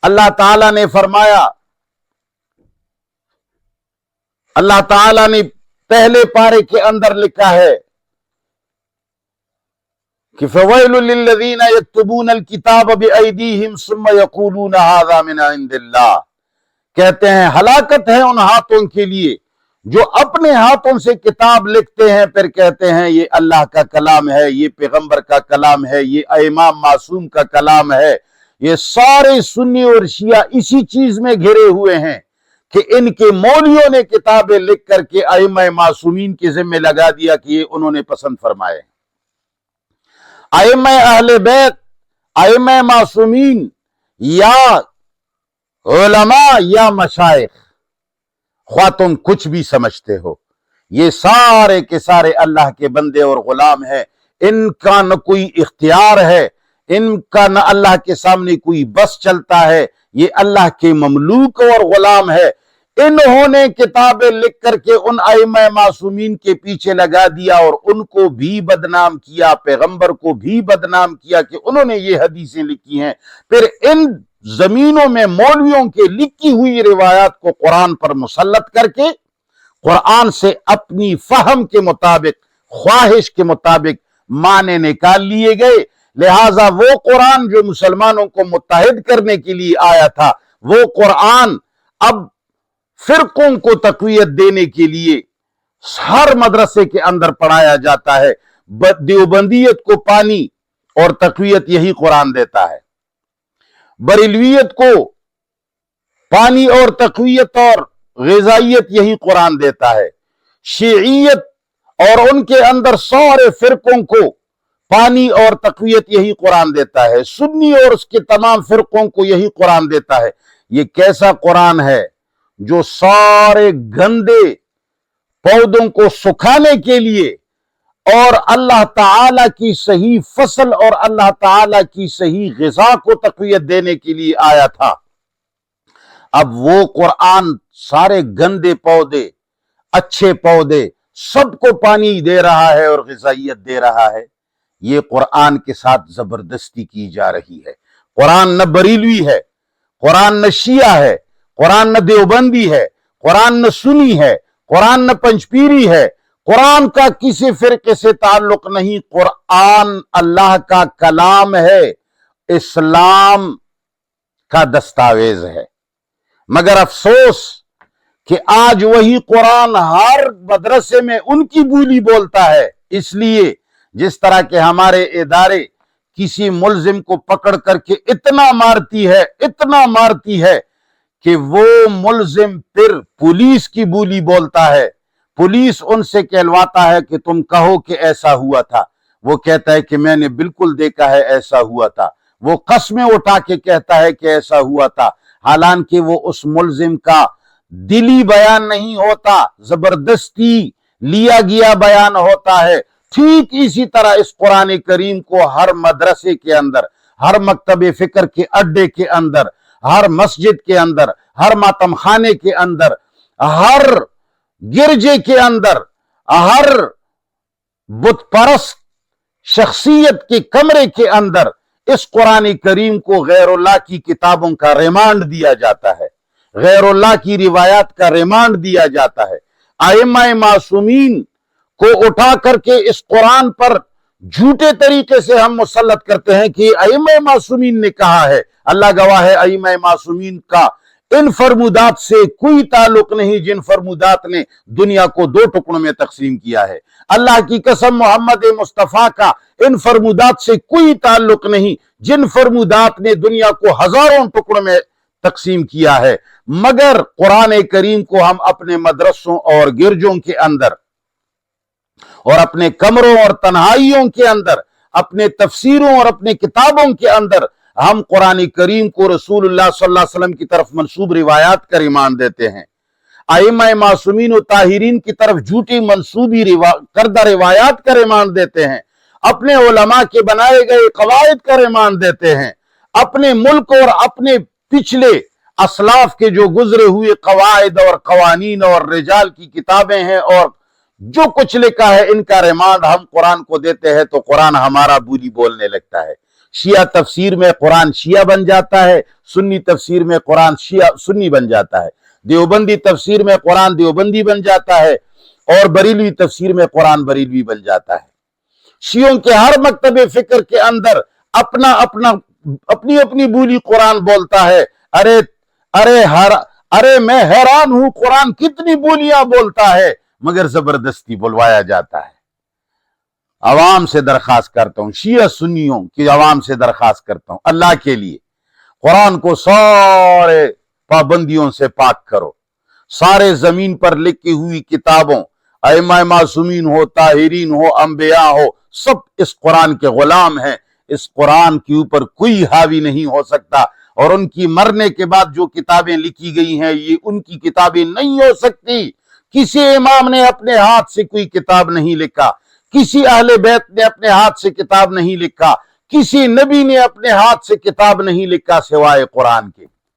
اللہ تعالیٰ نے فرمایا، اللہ تعالیٰ نے پہلے پارے کے اندر لکھا ہے کہ فَوَيْلٌ لِّلَّذِينَ يَكْتُبُونَ الْكِتَابَ بِأَيْدِيهِمْ ثُمَّ يَقُولُونَ هَٰذَا مِنْ عِندِ اللَّهِ، کہتے ہیں ہلاکت ہے ان ہاتھوں کے لیے جو اپنے ہاتھوں سے کتاب لکھتے ہیں، پھر کہتے ہیں یہ اللہ کا کلام ہے، یہ پیغمبر کا کلام ہے، یہ امام معصوم کا کلام ہے۔ یہ سارے سنی اور شیعہ اسی چیز میں گھرے ہوئے ہیں کہ ان کے مولویوں نے کتابیں لکھ کر کے ائمہ معصومین کے ذمہ لگا دیا کہ یہ انہوں نے پسند فرمائے۔ ائمہ اہل بیت، ائمہ معصومین یا علماء یا مشائخ، خواہ تم کچھ بھی سمجھتے ہو، یہ سارے کے سارے اللہ کے بندے اور غلام ہیں۔ ان کا نہ کوئی اختیار ہے، ان کا نہ اللہ کے سامنے کوئی بس چلتا ہے، یہ اللہ کے مملوک اور غلام ہے۔ انہوں نے کتابیں لکھ کر کے ان ائمہ معصومین کے پیچھے لگا دیا اور ان کو بھی بدنام کیا، پیغمبر کو بھی بدنام کیا کہ انہوں نے یہ حدیثیں لکھی ہیں۔ پھر ان زمینوں میں مولویوں کے لکھی ہوئی روایات کو قرآن پر مسلط کر کے قرآن سے اپنی فہم کے مطابق، خواہش کے مطابق معنی نکال لیے گئے۔ لہٰذا وہ قرآن جو مسلمانوں کو متحد کرنے کے لیے آیا تھا، وہ قرآن اب فرقوں کو تقویت دینے کے لیے ہر مدرسے کے اندر پڑھایا جاتا ہے۔ دیوبندیت کو پانی اور تقویت یہی قرآن دیتا ہے، بریلویت کو پانی اور تقویت اور غذائیت یہی قرآن دیتا ہے، شیعیت اور ان کے اندر سارے فرقوں کو پانی اور تقویت یہی قرآن دیتا ہے، سنی اور اس کے تمام فرقوں کو یہی قرآن دیتا ہے۔ یہ کیسا قرآن ہے جو سارے گندے پودوں کو سکھانے کے لیے اور اللہ تعالیٰ کی صحیح فصل اور اللہ تعالیٰ کی صحیح غذا کو تقویت دینے کے لیے آیا تھا۔ اب وہ قرآن سارے گندے پودے، اچھے پودے، سب کو پانی دے رہا ہے اور غذائیت دے رہا ہے۔ یہ قرآن کے ساتھ زبردستی کی جا رہی ہے۔ قرآن نہ بریلوی ہے، قرآن نہ شیعہ ہے، قرآن نہ دیوبندی ہے، قرآن نہ سنی ہے، قرآن نہ پنجپیری ہے، قرآن کا کسی فرقے سے تعلق نہیں۔ قرآن اللہ کا کلام ہے، اسلام کا دستاویز ہے۔ مگر افسوس کہ آج وہی قرآن ہر مدرسے میں ان کی بولی بولتا ہے۔ اس لیے جس طرح کے ہمارے ادارے کسی ملزم کو پکڑ کر کے اتنا مارتی ہے کہ وہ ملزم پھر پولیس کی بولی بولتا ہے، پولیس ان سے کہلواتا ہے کہ تم کہو کہ ایسا ہوا تھا، وہ کہتا ہے کہ میں نے بالکل دیکھا ہے ایسا ہوا تھا، وہ قسمیں اٹھا کے کہتا ہے کہ ایسا ہوا تھا، حالانکہ وہ اس ملزم کا دلی بیان نہیں ہوتا، زبردستی لیا گیا بیان ہوتا ہے۔ ٹھیک اسی طرح اس قرآن کریم کو ہر مدرسے کے اندر، ہر مکتب فکر کے اڈے کے اندر، ہر مسجد کے اندر، ہر ماتم خانے کے اندر، ہر گرجے کے اندر، ہر بت پرست شخصیت کے کمرے کے اندر اس قرآن کریم کو غیر اللہ کی کتابوں کا ریمانڈ دیا جاتا ہے، غیر اللہ کی روایات کا ریمانڈ دیا جاتا ہے۔ ائمہ معصومین کو اٹھا کر کے اس قرآن پر جھوٹے طریقے سے ہم مسلط کرتے ہیں کہ ائمہ معصومین نے کہا ہے۔ اللہ گواہ ہے، ائمہ معصومین کا ان فرمودات سے کوئی تعلق نہیں جن فرمودات نے دنیا کو دو ٹکڑوں میں تقسیم کیا ہے۔ اللہ کی قسم، محمد مصطفیٰ کا ان فرمودات سے کوئی تعلق نہیں جن فرمودات نے دنیا کو ہزاروں ٹکڑوں میں تقسیم کیا ہے۔ مگر قرآن کریم کو ہم اپنے مدرسوں اور گرجوں کے اندر اور اپنے کمروں اور تنہائیوں کے اندر، اپنے تفسیروں اور اپنے کتابوں کے اندر ہم قرآن کریم کو رسول اللہ صلی اللہ علیہ وسلم کی طرف منسوب روایات کا ریمانڈ دیتے ہیں، ائمہ معصومین و طاہرین کی طرف جھوٹی منسوبی کردہ روایات کا ریمانڈ دیتے ہیں، اپنے علماء کے بنائے گئے قواعد کا ریمانڈ دیتے ہیں، اپنے ملک اور اپنے پچھلے اسلاف کے جو گزرے ہوئے قواعد اور قوانین اور رجال کی کتابیں ہیں اور جو کچھ لکھا ہے ان کا ریمانڈ ہم قرآن کو دیتے ہیں تو قرآن ہمارا بولی بولنے لگتا ہے۔ شیعہ تفسیر میں قرآن شیعہ بن جاتا ہے، سنی تفسیر میں قرآن شیعہ سنی بن جاتا ہے، دیوبندی تفسیر میں قرآن دیوبندی بن جاتا ہے، اور بریلوی تفسیر میں قرآن بریلوی بن جاتا ہے۔ شیعوں کے ہر مکتب فکر کے اندر اپنی اپنی بولی قرآن بولتا ہے۔ ارے میں حیران ہوں، قرآن کتنی بولیاں بولتا ہے مگر زبردستی بلوایا جاتا ہے۔ عوام سے درخواست کرتا ہوں، شیعہ سنیوں کی عوام سے درخواست کرتا ہوں، اللہ کے لیے قرآن کو سارے پابندیوں سے پاک کرو۔ سارے زمین پر لکھی ہوئی کتابوں، ائمہ معصومین ہو، طاہرین ہو، انبیاء ہو، سب اس قرآن کے غلام ہیں۔ اس قرآن کے اوپر کوئی حاوی نہیں ہو سکتا، اور ان کی مرنے کے بعد جو کتابیں لکھی گئی ہیں یہ ان کی کتابیں نہیں ہو سکتی۔ کسی امام نے اپنے ہاتھ سے کوئی کتاب نہیں لکھا، کسی اہل بیت نے اپنے ہاتھ سے کتاب نہیں لکھا، کسی نبی نے اپنے ہاتھ سے کتاب نہیں لکھا سوائے قرآن کے۔